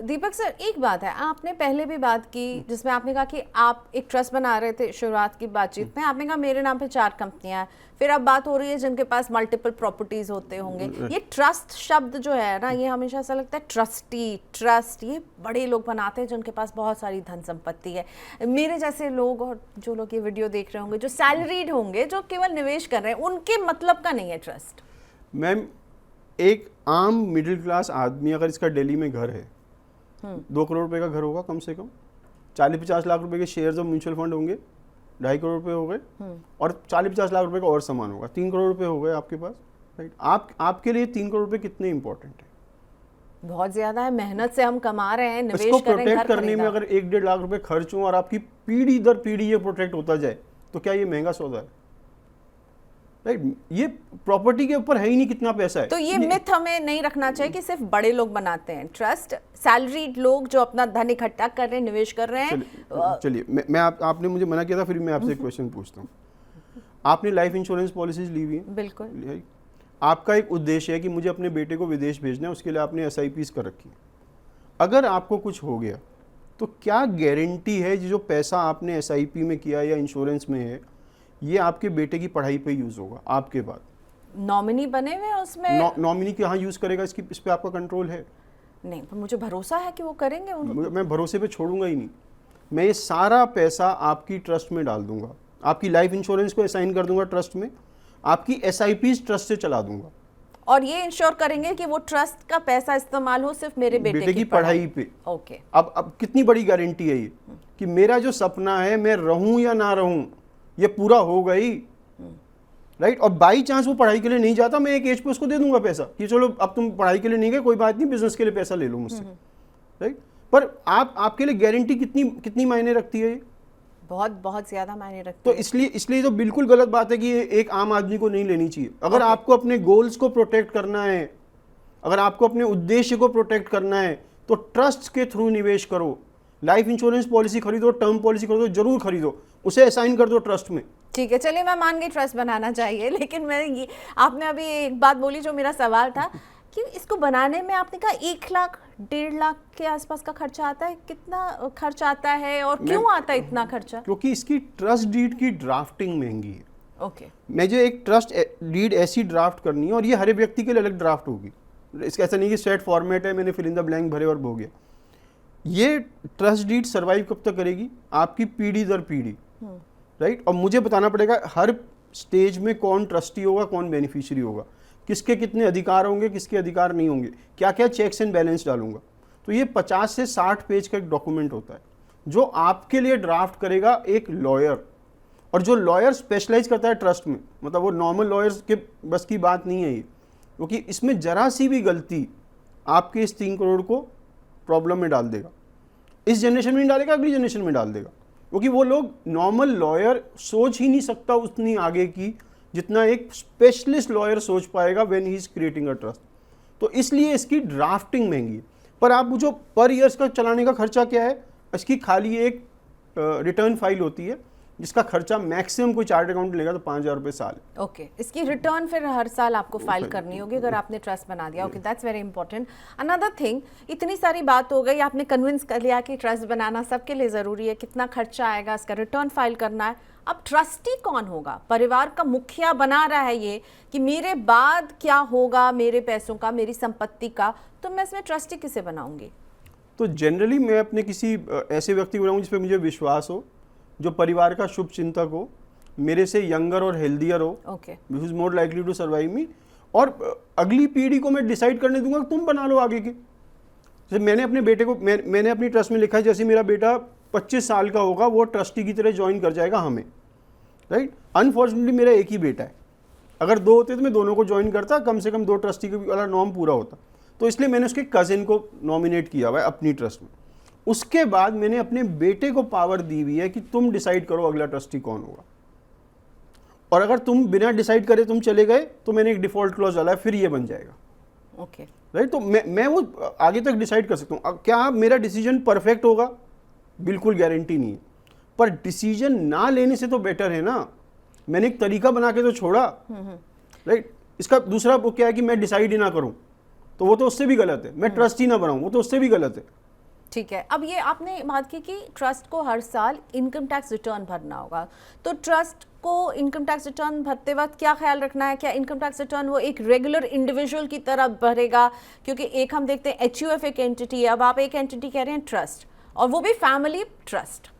दीपक sir, एक बात है, आपने पहले भी बात की जिसमें आपने कहा कि आप एक ट्रस्ट बना रहे थे शुरुआत की बातचीत में, आपने कहा मेरे नाम पे 4 कंपनियां हैं, फिर अब बात हो रही है जिनके पास मल्टीपल प्रॉपर्टीज होते होंगे। ये ट्रस्ट शब्द जो है ना, ये हमेशा ऐसा लगता है ट्रस्ट ये बड़े लोग बनाते हैं जिनके पास बहुत सारी धन संपत्ति है। मेरे जैसे लोग और जो लोग ये वीडियो देख रहे होंगे, जो सैलरीड होंगे, जो केवल निवेश कर रहे हैं, उनके मतलब का नहीं है ट्रस्ट। मैम, एक आम मिडिल क्लास आदमी अगर इसका दिल्ली में घर है, 2 करोड़ रुपए का घर होगा कम से कम, 40-50 लाख रुपए के शेयर्स और म्यूचुअल फंड होंगे, 2.5 करोड़ रुपए हो गए, और 40-50 लाख रुपए का और सामान होगा, 3 करोड़ रुपए हो गए आपके पास, राइट। आपके लिए 3 करोड़ रुपए कितने इंपॉर्टेंट है? बहुत ज्यादा है। मेहनत से हम कमा रहे हैं, निवेश इसको कर रहे हैं, प्रोटेक्ट करने में अगर 1-1.5 लाख रुपए खर्च हो और आपकी पीढ़ी दर पीढ़ी ये प्रोटेक्ट होता जाए, तो क्या ये महंगा सौदा है? राइट। ये प्रॉपर्टी के ऊपर है ही नहीं कितना पैसा है। तो ये मिथ हमें नहीं रखना चाहिए कि सिर्फ बड़े लोग बनाते हैं ट्रस्ट। सैलरीड लोग जो अपना धन इकट्ठा कर रहे हैं, निवेश कर रहे हैं। चलिए, मैं आपने मुझे मना किया था, फिर मैं आपसे एक क्वेश्चन पूछता हूँ। आपने लाइफ इंश्योरेंस पॉलिसीज ली हुई है? बिल्कुल। आपका एक उद्देश्य है कि मुझे अपने बेटे को विदेश भेजना है, उसके लिए आपने SIPs कर रखी है। अगर आपको कुछ हो गया तो क्या गारंटी है जो पैसा आपने SIP में किया या इंश्योरेंस में है, ये आपके बेटे की पढ़ाई पे यूज होगा आपके बाद? नॉमिनी बने हुए उसमें। नॉमिनी कहाँ यूज करेगा, इस पे आपका कंट्रोल है? नहीं, पर मुझे भरोसा है कि वो करेंगे। मैं भरोसे पे छोड़ूंगा ही नहीं। मैं ये सारा पैसा आपकी ट्रस्ट में डाल दूंगा, आपकी लाइफ इंश्योरेंस को असाइन कर दूंगा ट्रस्ट में, आपकी SIPs ट्रस्ट से चला दूंगा, और ये इंश्योर करेंगे कि वो ट्रस्ट का पैसा इस्तेमाल हो सिर्फ मेरे बेटे की पढ़ाई पे। ओके। अब कितनी बड़ी गारंटी है ये कि मेरा जो सपना है, मैं रहूं या ना रहूं, ये पूरा हो गई, राइट। और बाई चांस वो पढ़ाई के लिए नहीं जाता, मैं एक एज पे उसको दे दूंगा पैसा कि चलो अब तुम पढ़ाई के लिए नहीं गए, कोई बात नहीं, बिजनेस के लिए पैसा ले लो मुझसे, राइट। पर आपके लिए गारंटी कितनी मायने रखती है ये? बहुत बहुत ज्यादा मायने रखती तो है। इसलिए तो बिल्कुल गलत बात है कि ये एक आम आदमी को नहीं लेनी चाहिए। अगर आपको अपने गोल्स को प्रोटेक्ट करना है, अगर आपको अपने उद्देश्य को प्रोटेक्ट करना है, तो ट्रस्ट के थ्रू निवेश करो। लाइफ इंश्योरेंस पॉलिसी खरीदो, टर्म पॉलिसी खरीदो, जरूर खरीदो, उसे असाइन कर दो ट्रस्ट में। ठीक है, चलिए मैं मान गई ट्रस्ट बनाना चाहिए, लेकिन आपने अभी एक बात बोली जो मेरा सवाल था कि इसको बनाने में आपने कहा 1 लाख 1.5 लाख के आसपास का खर्चा आता है। कितना खर्च आता है और क्यों आता है इतना खर्चा? क्योंकि इसकी ट्रस्ट डीड की ड्राफ्टिंग महंगी है। ओके। मुझे एक ट्रस्ट डीड ऐसी ड्राफ्ट करनी है, और ये हर एक व्यक्ति के लिए अलग ड्राफ्ट होगी। इसका ऐसा नहीं कि सेट फॉर्मेट है, मैंने फिल इन द ब्लैंक भरे और हो गया। ये ट्रस्ट डीड सर्वाइव कब तक करेगी? आपकी पीढ़ी दर पीढ़ी, राइट। और मुझे बताना पड़ेगा हर स्टेज में कौन ट्रस्टी होगा, कौन बेनिफिशियरी होगा, किसके कितने अधिकार होंगे, किसके अधिकार नहीं होंगे, क्या क्या चेक्स एंड बैलेंस डालूंगा। तो ये 50 से 60 पेज का एक डॉक्यूमेंट होता है जो आपके लिए ड्राफ्ट करेगा एक लॉयर। और जो लॉयर स्पेशलाइज करता है ट्रस्ट में, मतलब वो नॉर्मल लॉयर्स के बस की बात नहीं है ये, क्योंकि इसमें जरा सी भी गलती आपके इस 3 करोड़ को प्रॉब्लम में डाल देगा। इस जनरेशन में नहीं डालेगा, अगली जनरेशन में डाल देगा, क्योंकि वो लोग नॉर्मल लॉयर सोच ही नहीं सकता उतनी आगे की जितना एक स्पेशलिस्ट लॉयर सोच पाएगा when he is creating a trust. तो इसलिए इसकी ड्राफ्टिंग महंगी है। पर आप पूछो पर ईयर्स का चलाने का खर्चा क्या है? इसकी खाली एक रिटर्न फाइल होती है जिसका खर्चा मैक्सिमम कोई चार्ट अकाउंट लेगा तो 5,000 रुपये साल। ओके। इसकी रिटर्न फिर हर साल आपको फाइल करनी होगी अगर आपने ट्रस्ट बना दिया। Okay, that's very important. Another thing, इतनी सारी बात हो गई, आपने कन्विंस कर लिया कि ट्रस्ट बनाना सबके लिए ज़रूरी है, कितना खर्चा आएगा, इसका रिटर्न फाइल करना है। अब ट्रस्टी कौन होगा? परिवार का मुखिया बना रहा है ये कि मेरे बाद क्या होगा मेरे पैसों का, मेरी संपत्ति का, तो मैं इसमें ट्रस्टी किसे बनाऊंगी? तो जनरली मैं अपने किसी ऐसे व्यक्ति को बनाऊंगा जिस पे मुझे विश्वास हो, जो परिवार का शुभ चिंतक हो, मेरे से यंगर और हेल्दियर हो, who is more likely to survive me. और अगली पीढ़ी को मैं डिसाइड करने दूंगा कि तुम बना लो आगे के। जैसे मैंने अपने बेटे को मैंने अपनी ट्रस्ट में लिखा है, जैसे मेरा बेटा 25 साल का होगा वो ट्रस्टी की तरह ज्वाइन कर जाएगा हमें, राइट। अनफॉर्चुनेटली मेरा एक ही बेटा है, अगर 2 होते तो मैं दोनों को ज्वाइन करता, कम से कम 2 ट्रस्टी वाला नॉर्म पूरा होता। तो इसलिए मैंने उसके कजिन को नॉमिनेट किया हुआ है अपनी ट्रस्ट में। उसके बाद मैंने अपने बेटे को पावर दी हुई है कि तुम डिसाइड करो अगला ट्रस्टी कौन होगा, और अगर तुम बिना डिसाइड करे तुम चले गए तो मैंने एक डिफॉल्ट क्लॉज डाला है, फिर ये बन जाएगा। Okay, right. तो मैं वो आगे तक डिसाइड कर सकता हूँ। क्या मेरा डिसीजन परफेक्ट होगा? बिल्कुल गारंटी नहीं है, पर डिसीजन ना लेने से तो बेटर है ना। मैंने एक तरीका बना के तो छोड़ा, राइट। इसका दूसरा वो क्या है कि मैं डिसाइड ही ना करूं, तो वो तो उससे भी गलत है। मैं ट्रस्ट ही ना बनाऊं, वो तो उससे भी गलत है। ठीक है, अब ये आपने बात की कि ट्रस्ट को हर साल इनकम टैक्स रिटर्न भरना होगा, तो ट्रस्ट को इनकम टैक्स रिटर्न भरते वक्त क्या ख्याल रखना है? क्या इनकम टैक्स रिटर्न वो एक रेगुलर इंडिविजुअल की तरह भरेगा? क्योंकि एक हम देखते हैं एचयूएफ एक एंटिटी है, अब आप एक एंटिटी कह रहे हैं ट्रस्ट, और वो भी फैमिली ट्रस्ट।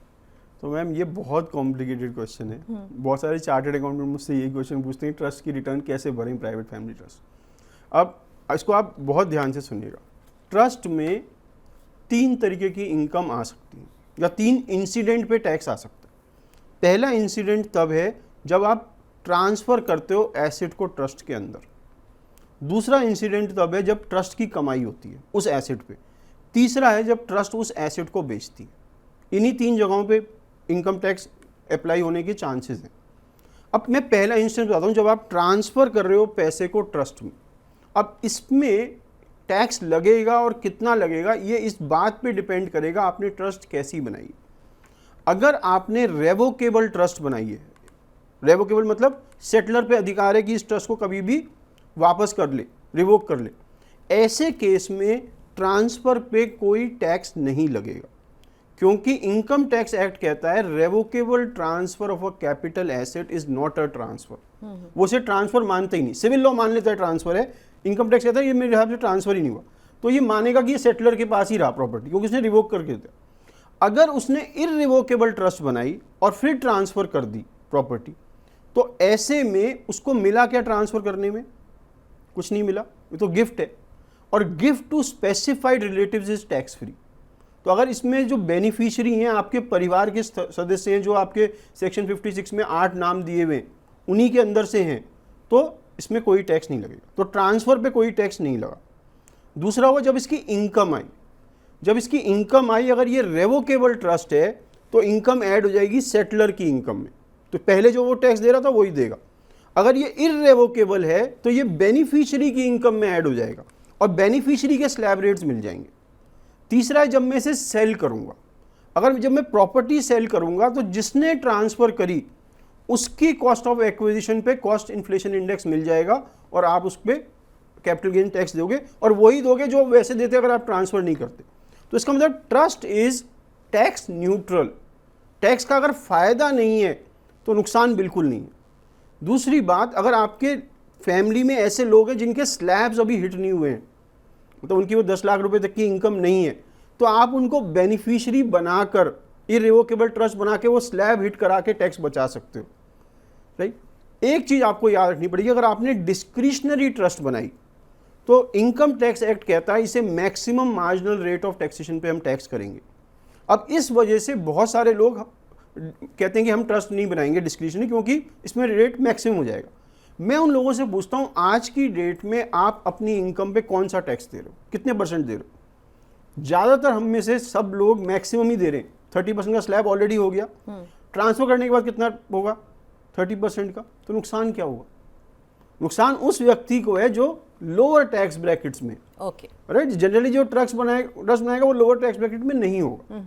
तो मैम ये बहुत कॉम्प्लिकेटेड क्वेश्चन है। बहुत सारे चार्टर्ड अकाउंटेंट मुझसे यही क्वेश्चन पूछते हैं, ट्रस्ट की रिटर्न कैसे भरें प्राइवेट फैमिली ट्रस्ट। अब इसको आप बहुत ध्यान से सुनिएगा। ट्रस्ट में 3 तरीके की इनकम आ सकती है या 3 इंसिडेंट पे टैक्स आ सकता है। पहला इंसिडेंट तब है जब आप ट्रांसफ़र करते हो एसेट को ट्रस्ट के अंदर। दूसरा इंसिडेंट तब है जब ट्रस्ट की कमाई होती है उस एसेट पे। तीसरा है जब ट्रस्ट उस एसेट को बेचती है। इन्हीं 3 जगहों पे इनकम टैक्स अप्लाई होने के चांसेस हैं। अब मैं पहला इंस्टेंस बताता हूँ, जब आप ट्रांसफ़र कर रहे हो पैसे को ट्रस्ट में। अब इसमें टैक्स लगेगा और कितना लगेगा ये इस बात पे डिपेंड करेगा आपने ट्रस्ट कैसी बनाई। अगर आपने रेवोकेबल ट्रस्ट बनाई है, रेवोकेबल मतलब सेटलर पे अधिकार है कि इस ट्रस्ट को कभी भी वापस कर ले, रिवोक कर ले, ऐसे केस में ट्रांसफ़र पे कोई टैक्स नहीं लगेगा, क्योंकि इनकम टैक्स एक्ट कहता है revocable transfer of a capital asset is not a transfer. वो उसे ट्रांसफर मानते ही नहीं। सिविल लॉ मान लेता है ट्रांसफर है, इनकम टैक्स कहता है ये मेरे हिसाब से ट्रांसफर ही नहीं हुआ, तो ये मानेगा कि ये सेटलर के पास ही रहा प्रॉपर्टी, क्योंकि उसने रिवोक करके दिया। अगर उसने इररिवोकेबल ट्रस्ट बनाई और फिर ट्रांसफर कर दी प्रॉपर्टी, तो ऐसे में उसको मिला क्या ट्रांसफर करने में? कुछ नहीं मिला, ये तो गिफ्ट है, और gift to specified relatives is tax free. तो अगर इसमें जो बेनिफिशियरी हैं आपके परिवार के सदस्य हैं, जो आपके सेक्शन 56 में 8 नाम दिए हुए उन्हीं के अंदर से हैं, तो इसमें कोई टैक्स नहीं लगेगा। तो ट्रांसफ़र पे कोई टैक्स नहीं लगा। दूसरा हुआ जब इसकी इनकम आई। जब इसकी इनकम आई, अगर ये रेवोकेबल ट्रस्ट है तो इनकम ऐड हो जाएगी सेटलर की इनकम में, तो पहले जो वो टैक्स दे रहा था वही देगा। अगर ये इररेवोकेबल है तो ये बेनिफिशियरी की इनकम में ऐड हो जाएगा और बेनिफिशियरी के स्लैब रेट्स मिल जाएंगे। तीसरा है जब मैं इसे सेल करूंगा। अगर जब मैं प्रॉपर्टी सेल करूंगा तो जिसने ट्रांसफ़र करी उसकी कॉस्ट ऑफ एक्विजिशन पे कॉस्ट इन्फ्लेशन इंडेक्स मिल जाएगा और आप उस पर कैपिटल गेन टैक्स दोगे, और वही दोगे जो वैसे देते अगर आप ट्रांसफ़र नहीं करते। तो इसका मतलब trust is tax neutral. Tax का अगर फ़ायदा नहीं है तो नुकसान बिल्कुल नहीं है। दूसरी बात, अगर आपके फैमिली में ऐसे लोग हैं जिनके स्लैब्स अभी हिट नहीं हुए हैं, तो उनकी वो 10 लाख रुपए तक की इनकम नहीं है, तो आप उनको बेनिफिशियरी बनाकर इररिवोकेबल ट्रस्ट बना के वो स्लैब हिट करा के टैक्स बचा सकते हो, राइट। एक चीज़ आपको याद रखनी पड़ेगी, अगर आपने डिस्क्रिशनरी ट्रस्ट बनाई तो इनकम टैक्स एक्ट कहता है इसे maximum marginal rate of taxation पे हम टैक्स करेंगे। अब इस वजह से बहुत सारे लोग कहते हैं कि हम ट्रस्ट नहीं बनाएंगे डिस्क्रिशनरी, क्योंकि इसमें रेट मैक्सिमम हो जाएगा। मैं उन लोगों से पूछता हूं, आज की डेट में आप अपनी इनकम पे कौन सा टैक्स दे रहे हो, कितने परसेंट दे रहे हो? ज़्यादातर हम में से सब लोग मैक्सिमम ही दे रहे हैं। 30% का स्लैब ऑलरेडी हो गया, ट्रांसफर करने के बाद कितना होगा? 30% का। तो नुकसान क्या होगा? नुकसान उस व्यक्ति को है जो लोअर टैक्स ब्रैकेट्स में, ओके, राइट। जनरली जो ट्रस्ट बनाएगा वो लोअर टैक्स ब्रैकेट में नहीं होगा।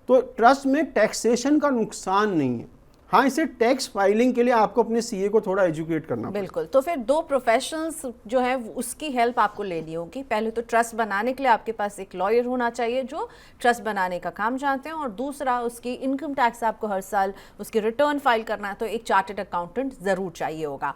तो ट्रस्ट में टैक्सेशन का नुकसान नहीं है। हाँ, इसे टैक्स फाइलिंग के लिए आपको अपने सीए को थोड़ा एजुकेट करना पड़ेगा। बिल्कुल। तो फिर 2 प्रोफेशनल्स जो है उसकी हेल्प आपको लेनी होगी। पहले तो ट्रस्ट बनाने के लिए आपके पास एक लॉयर होना चाहिए जो ट्रस्ट बनाने का काम जानते हैं, और दूसरा उसकी इनकम टैक्स आपको हर साल उसकी रिटर्न फाइल करना है, तो एक चार्टर्ड अकाउंटेंट ज़रूर चाहिए होगा।